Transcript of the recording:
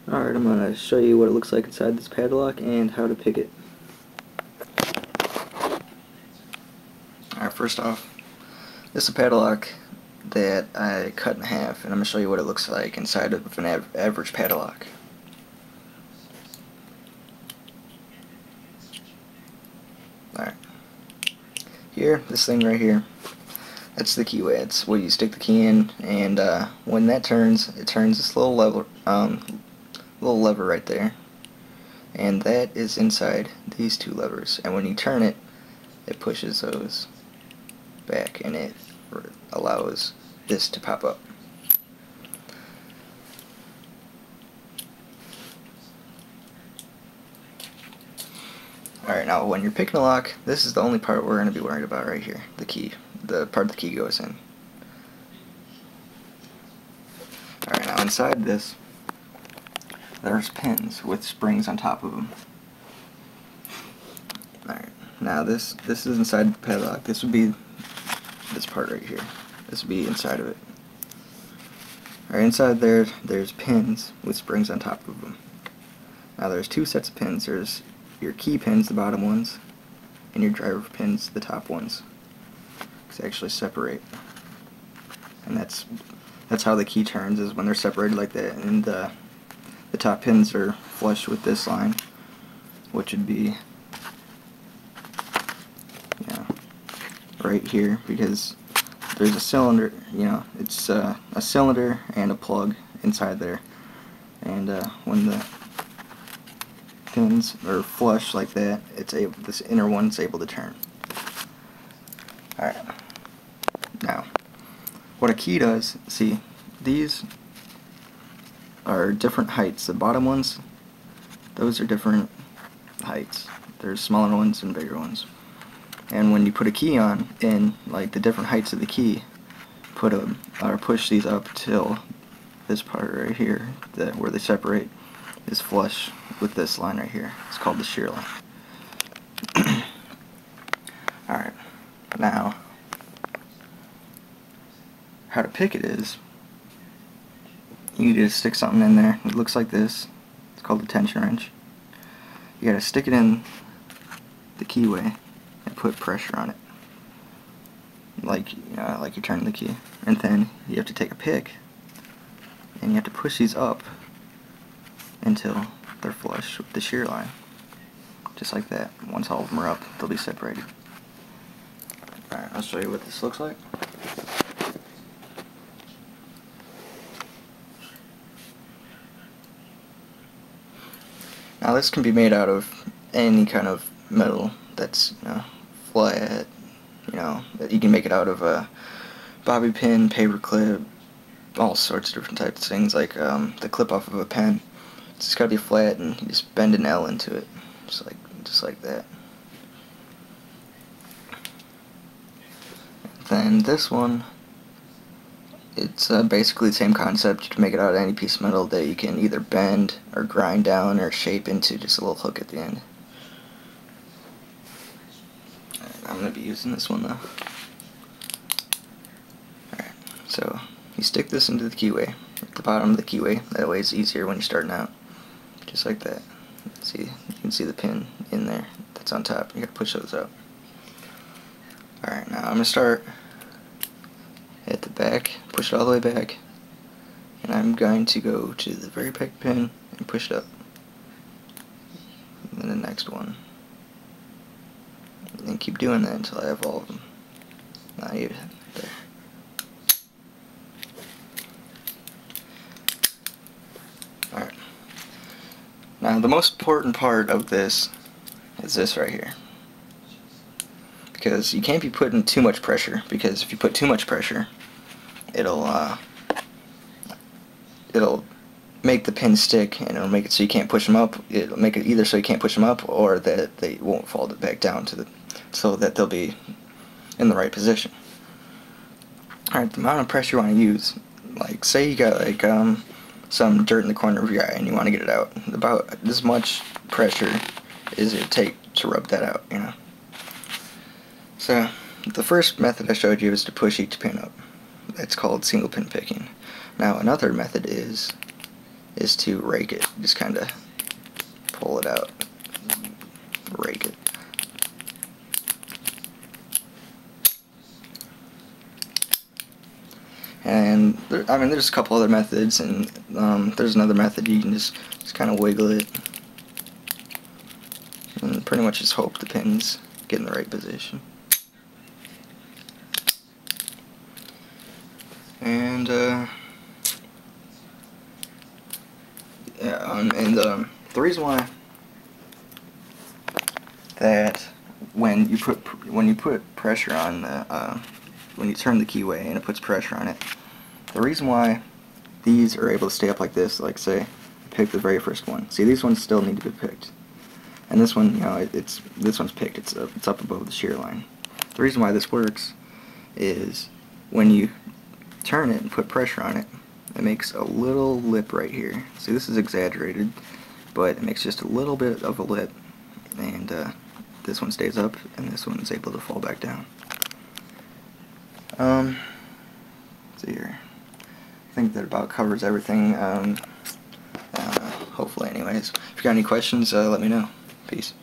Alright, I'm going to show you what it looks like inside this padlock and how to pick it. Alright, first off, this is a padlock that I cut in half, and I'm going to show you what it looks like inside of an average padlock. Alright, here, this thing right here, that's the keyway. It's where you stick the key in, and when that turns, it turns this little lever right there, and that is inside these two levers, and when you turn it, it pushes those back, and it allows this to pop up. Alright, now when you're picking a lock, this is the only part we're going to be worried about right here, the key, the part the key goes in. Alright, now inside this, there's pins with springs on top of them. Alright, now this is inside the padlock. This would be this part right here. This would be inside of it. Alright, inside there's pins with springs on top of them. Now there's two sets of pins. There's your key pins, the bottom ones, and your driver pins, the top ones. They actually separate. And that's how the key turns, is when they're separated like that, and the top pins are flush with this line, which would be, right here, because there's a cylinder, it's a cylinder and a plug inside there, and when the pins are flush like that, this inner one's able to turn. Alright, now what a key does, see, these are different heights. The bottom ones, those are different heights. There's smaller ones and bigger ones. And when you put a key on, in like the different heights of the key, push these up till this part right here, where they separate, is flush with this line right here. It's called the shear line. Alright, now how to pick it is, you just stick something in there. It looks like this. It's called a tension wrench. You gotta stick it in the keyway and put pressure on it, like you're turning the key. And then you have to take a pick and you have to push these up until they're flush with the shear line, just like that. Once all of them are up, they'll be separated. Alright, I'll show you what this looks like. Now this can be made out of any kind of metal that's flat. You can make it out of a bobby pin, paper clip, all sorts of different types of things, like the clip off of a pen. It's just gotta be flat, and you just bend an L into it, just like that. Then this one, it's basically the same concept. You can make it out of any piece of metal that you can either bend or grind down or shape into just a little hook at the end. I'm going to be using this one though. Alright, so you stick this into the keyway, at the bottom of the keyway. That way it's easier when you're starting out. Just like that. See, you can see the pin in there that's on top. You got to push those out. Alright, now I'm going to start at the back, push it all the way back, and I'm going to go to the very back pin and push it up. And then the next one. And then keep doing that until I have all of them. Not even there. Alright. Now the most important part of this is this right here. Because you can't be putting too much pressure, because if you put too much pressure, it'll make the pin stick, and it'll make it so you can't push them up. It'll make it either so you can't push them up, or that they won't fall back down so that they'll be in the right position. Alright, the amount of pressure you want to use, like say you got like some dirt in the corner of your eye and you want to get it out, about this much pressure is it take to rub that out, So the first method I showed you is to push each pin up. That's called single pin picking. Now another method is is to rake it. Just kind of pull it out, rake it. And there, I mean, there's a couple other methods, and there's another method you can just kind of wiggle it, and pretty much just hope the pins get in the right position. And yeah, the reason why that when you put pressure on the when you turn the keyway and it puts pressure on it, the reason why these are able to stay up like this, like say, pick the very first one. See, these ones still need to be picked, and this one, you know, this one's picked. It's up above the shear line. The reason why this works is when you turn it and put pressure on it, it makes a little lip right here. See, this is exaggerated, but it makes just a little bit of a lip, and this one stays up, and this one is able to fall back down. Let's see here. I think that about covers everything. Hopefully, anyways. If you got any questions, let me know. Peace.